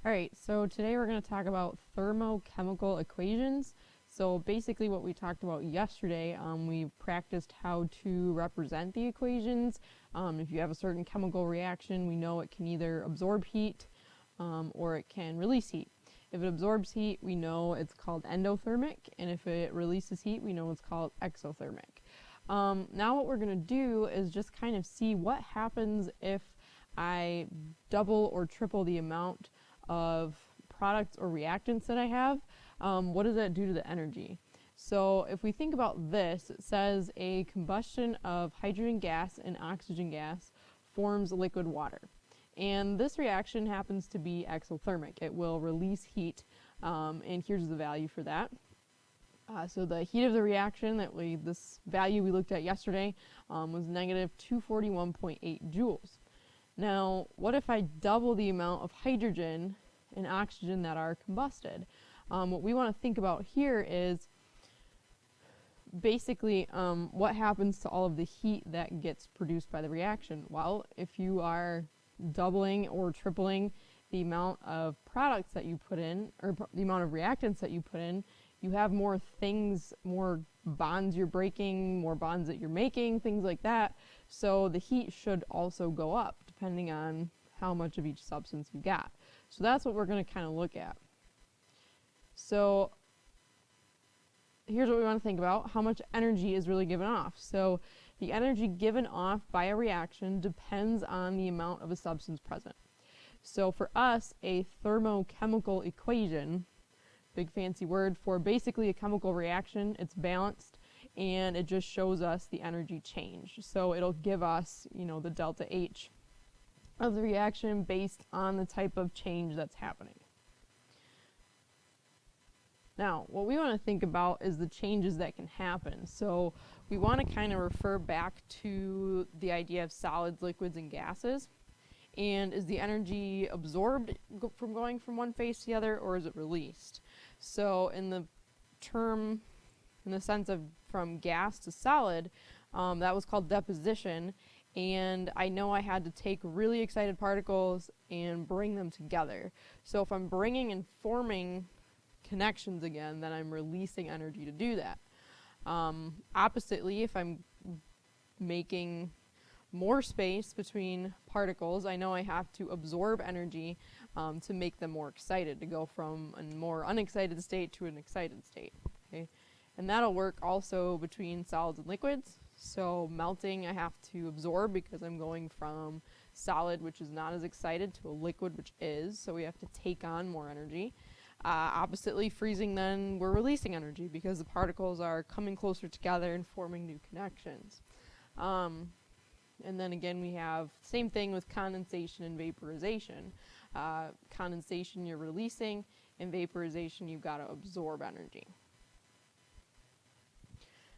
Alright, so today we're going to talk about thermochemical equations. So basically what we talked about yesterday, we practiced how to represent the equations. If you have a certain chemical reaction, we know it can either absorb heat or it can release heat. If it absorbs heat, we know it's called endothermic, and if it releases heat, we know it's called exothermic. Now what we're going to do is just kind of see what happens if I double or triple the amount of products or reactants that I have. What does that do to the energy? So if we think about this, it says a combustion of hydrogen gas and oxygen gas forms liquid water. And this reaction happens to be exothermic. It will release heat, and here's the value for that. So the heat of the reaction, this value we looked at yesterday, was negative 241.8 joules. Now, what if I double the amount of hydrogen and oxygen that are combusted? What we want to think about here is basically what happens to all of the heat that gets produced by the reaction. Well, if you are doubling or tripling the amount of products that you put in, or the amount of reactants that you put in, you have more things, more bonds you're breaking, more bonds that you're making, things like that. So the heat should also go up depending on how much of each substance you got. So that's what we're going to kind of look at. So here's what we want to think about. How much energy is really given off? So the energy given off by a reaction depends on the amount of a substance present. So for us, a thermochemical equation, big fancy word for basically a chemical reaction, it's balanced, and it just shows us the energy change. So it'll give us, the delta H of the reaction based on the type of change that's happening. Now, what we want to think about is the changes that can happen. So we want to kind of refer back to the idea of solids, liquids, and gases. And is the energy absorbed from going from one phase to the other, or is it released? So in the sense of from gas to solid, that was called deposition. And I know I had to take really excited particles and bring them together. So if I'm bringing and forming connections again, then I'm releasing energy to do that. Oppositely, if I'm making more space between particles, I know I have to absorb energy to make them more excited, to go from a more unexcited state to an excited state. Okay? And that'll work also between solids and liquids. So melting, I have to absorb because I'm going from solid, which is not as excited, to a liquid, which is. So we have to take on more energy. Oppositely, freezing, then we're releasing energy because the particles are coming closer together and forming new connections. And then again, we have same thing with condensation and vaporization. Condensation, you're releasing, and vaporization, you've got to absorb energy.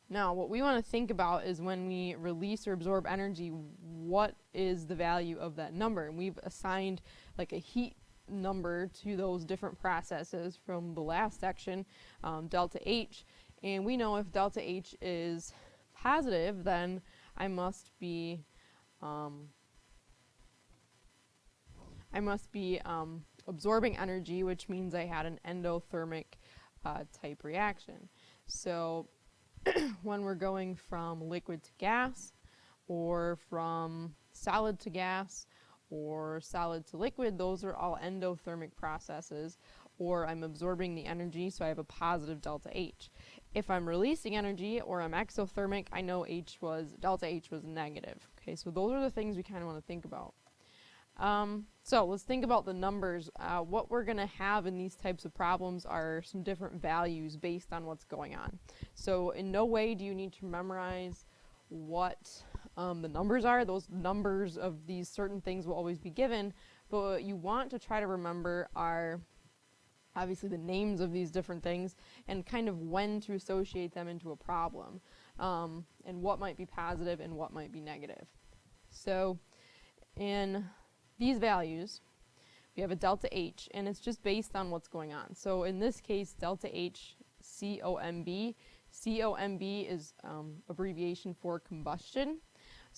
Now, what we want to think about is when we release or absorb energy, what is the value of that number? And we've assigned like a heat number to those different processes from the last section, delta H. And we know if delta H is positive, then I must be absorbing energy, which means I had an endothermic type reaction. So when we're going from liquid to gas, or from solid to gas, or solid to liquid, those are all endothermic processes, or I'm absorbing the energy, so I have a positive delta H. If I'm releasing energy, or I'm exothermic, I know delta H was negative. Okay, so those are the things we kind of want to think about. So let's think about the numbers. What we're going to have in these types of problems are some different values based on what's going on. So in no way do you need to memorize what the numbers are. Those numbers of these certain things will always be given, but what you want to try to remember are obviously the names of these different things and kind of when to associate them into a problem, and what might be positive and what might be negative. So in these values, we have a delta H, and it's just based on what's going on. So in this case, delta H, COMB. COMB is abbreviation for combustion.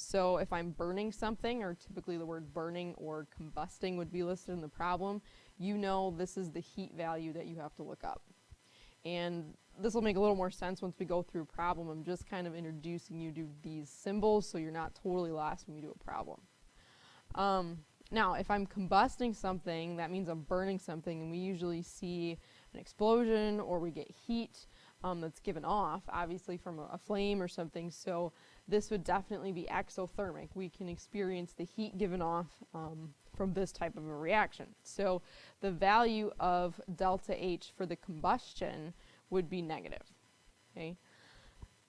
So if I'm burning something, or typically the word burning or combusting would be listed in the problem, you know this is the heat value that you have to look up. And this will make a little more sense once we go through a problem. I'm just kind of introducing you to these symbols so you're not totally lost when we do a problem. Now, if I'm combusting something, that means I'm burning something, and we usually see an explosion or we get heat that's given off, obviously from a flame or something. So this would definitely be exothermic. We can experience the heat given off from this type of a reaction. So the value of delta H for the combustion would be negative. Okay.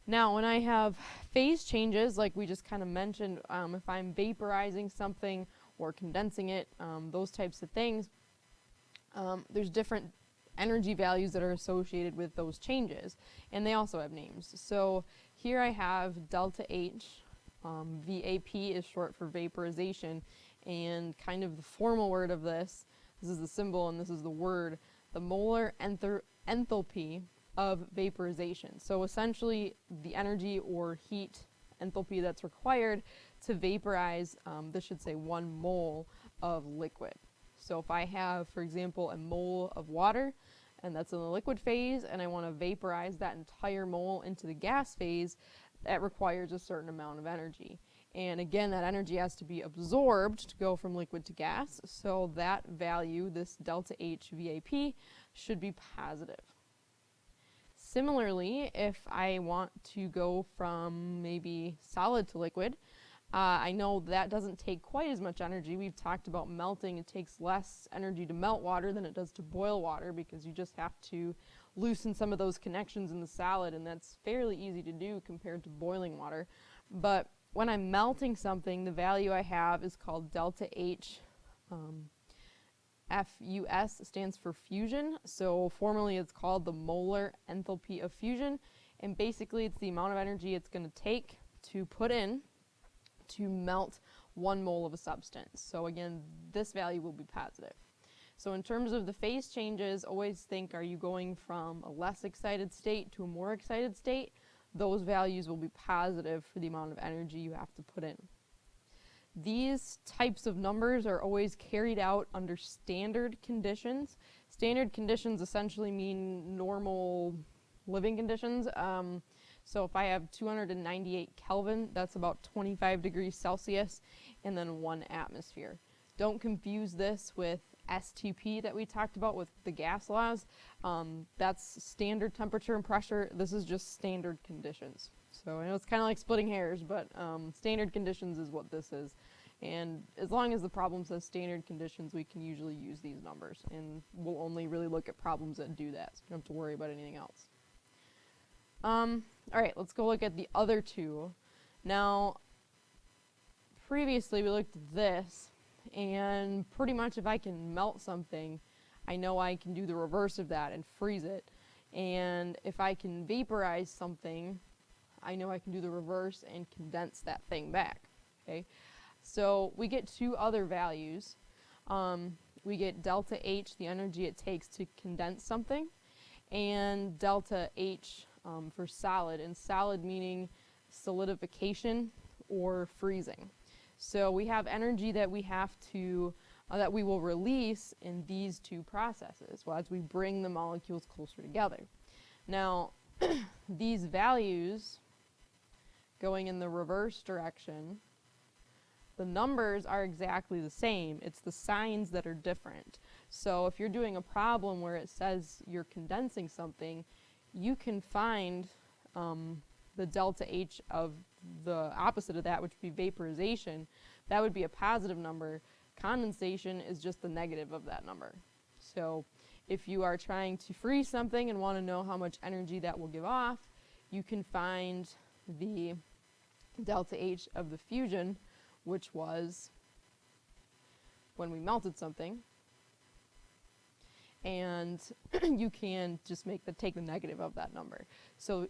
Now, when I have phase changes, like we just kind of mentioned, if I'm vaporizing something or condensing it, those types of things, there's different energy values that are associated with those changes, and they also have names. So here I have delta H, VAP is short for vaporization, and kind of the formal word of this is the symbol and this is the word, the molar enthalpy of vaporization. So essentially the energy or heat enthalpy that's required to vaporize, this should say 1 mole of liquid. So if I have, for example, a mole of water, and that's in the liquid phase, and I want to vaporize that entire mole into the gas phase, that requires a certain amount of energy. And again, that energy has to be absorbed to go from liquid to gas, so that value, this delta H VAP, should be positive. Similarly, if I want to go from maybe solid to liquid, I know that doesn't take quite as much energy. We've talked about melting. It takes less energy to melt water than it does to boil water because you just have to loosen some of those connections in the solid, and that's fairly easy to do compared to boiling water. But when I'm melting something, the value I have is called delta H. FUS stands for fusion, so formally it's called the molar enthalpy of fusion, and basically it's the amount of energy it's going to take to put in to melt 1 mole of a substance. So again, this value will be positive. So in terms of the phase changes, always think, are you going from a less excited state to a more excited state? Those values will be positive for the amount of energy you have to put in. These types of numbers are always carried out under standard conditions. Standard conditions essentially mean normal living conditions. So if I have 298 Kelvin, that's about 25 degrees Celsius, and then 1 atmosphere. Don't confuse this with STP that we talked about with the gas laws. That's standard temperature and pressure. This is just standard conditions. So I know it's kind of like splitting hairs, but standard conditions is what this is. And as long as the problem says standard conditions, we can usually use these numbers. And we'll only really look at problems that do that, so you don't have to worry about anything else. All right, let's go look at the other two. Now, previously we looked at this, and pretty much if I can melt something, I know I can do the reverse of that and freeze it. And if I can vaporize something, I know I can do the reverse and condense that thing back. Okay, so we get 2 other values. We get delta H, the energy it takes to condense something, and delta H for solid, and solid meaning solidification or freezing. So we have energy that we have to, that we will release in these 2 processes, well, as we bring the molecules closer together. Now, these values going in the reverse direction, the numbers are exactly the same. It's the signs that are different. So if you're doing a problem where it says you're condensing something, you can find the delta H of the opposite of that, which would be vaporization. That would be a positive number. Condensation is just the negative of that number. So if you are trying to freeze something and want to know how much energy that will give off, you can find the delta H of the fusion, which was when we melted something, and you can just take the negative of that number. So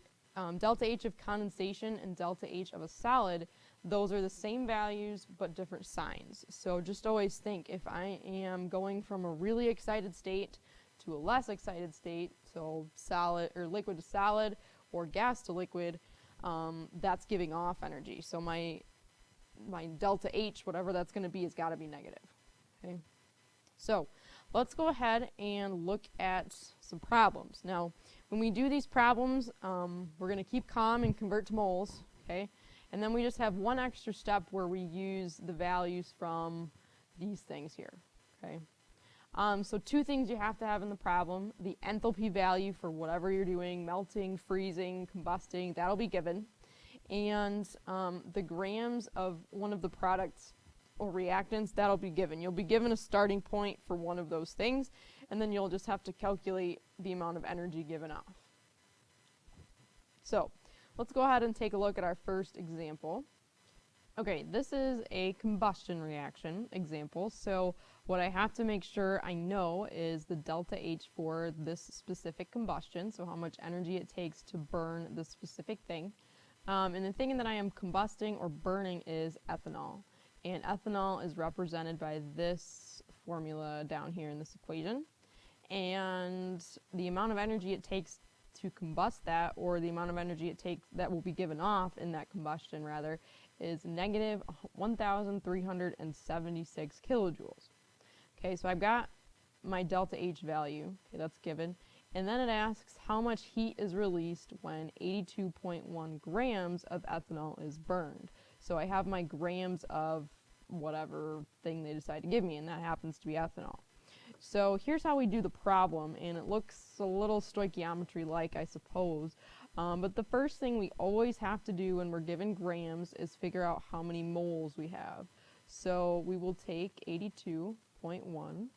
delta H of condensation and delta H of a solid, those are the same values but different signs. So just always think, if I am going from a really excited state to a less excited state, so solid or liquid to solid or gas to liquid, that's giving off energy. So my delta H, whatever that's going to be, has got to be negative. Okay? So let's go ahead and look at some problems. Now, when we do these problems, we're going to keep calm and convert to moles, okay? And then we just have one extra step where we use the values from these things here, okay? So two things you have to have in the problem: the enthalpy value for whatever you're doing, melting, freezing, combusting, that'll be given, and the grams of one of the products or reactants, that'll be given. You'll be given a starting point for one of those things, and then you'll just have to calculate the amount of energy given off. So let's go ahead and take a look at our first example. Okay, this is a combustion reaction example, so what I have to make sure I know is the delta H for this specific combustion, so how much energy it takes to burn this specific thing. And the thing that I am combusting or burning is ethanol. And ethanol is represented by this formula down here in this equation. And the amount of energy it takes to combust that, or the amount of energy it takes that will be given off in that combustion rather, is negative 1,376 kilojoules. Okay, so I've got my delta H value, okay, that's given, and then it asks how much heat is released when 82.1 grams of ethanol is burned. So I have my grams of whatever thing they decide to give me, and that happens to be ethanol. So here's how we do the problem, and it looks a little stoichiometry-like, I suppose. But the first thing we always have to do when we're given grams is figure out how many moles we have. So we will take 82.1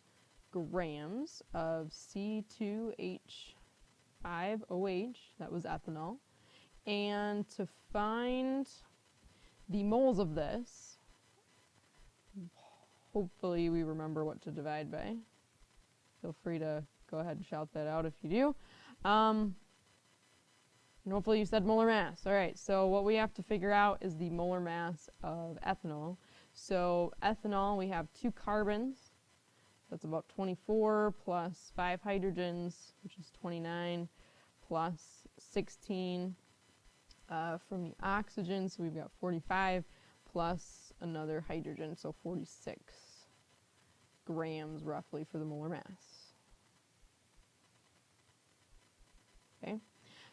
grams of C2H5OH, that was ethanol, and to find the moles of this, hopefully we remember what to divide by. Feel free to go ahead and shout that out if you do. And hopefully you said molar mass. All right, so what we have to figure out is the molar mass of ethanol. So ethanol, we have 2 carbons. That's about 24 plus 5 hydrogens, which is 29, plus 16 from the oxygen. So we've got 45 plus another hydrogen, so 46 grams roughly for the molar mass. Okay.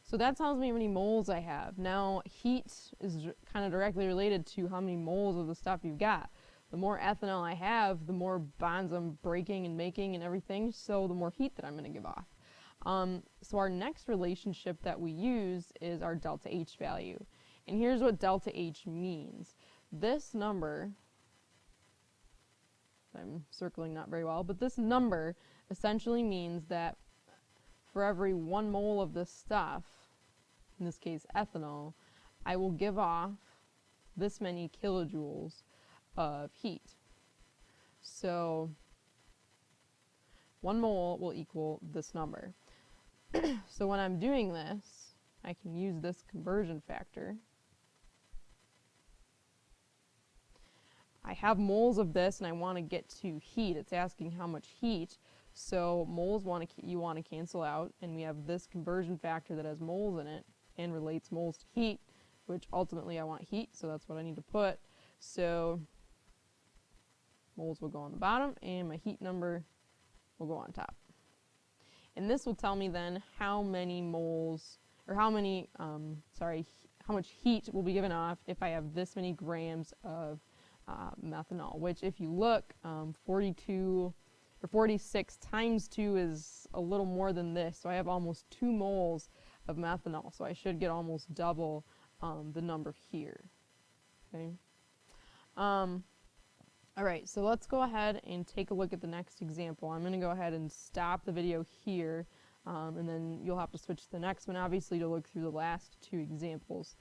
So that tells me how many moles I have. Now, heat is kind of directly related to how many moles of the stuff you've got. The more ethanol I have, the more bonds I'm breaking and making and everything, so the more heat that I'm going to give off. So our next relationship that we use is our delta H value. And here's what delta H means. This number, I'm circling not very well, but this number essentially means that for every 1 mole of this stuff, in this case ethanol, I will give off this many kilojoules of heat. So 1 mole will equal this number. So when I'm doing this, I can use this conversion factor. I have moles of this and I want to get to heat. It's asking how much heat. So moles you want to cancel out, and we have this conversion factor that has moles in it and relates moles to heat, which ultimately I want heat, so that's what I need to put. So moles will go on the bottom and my heat number will go on top. And this will tell me then how many moles, or how much heat will be given off if I have this many grams of methanol, which if you look, 46 times 2 is a little more than this, so I have almost 2 moles of methanol, so I should get almost double the number here. Okay. All right, so let's go ahead and take a look at the next example. I'm going to go ahead and stop the video here, and then you'll have to switch to the next one, obviously, to look through the last 2 examples.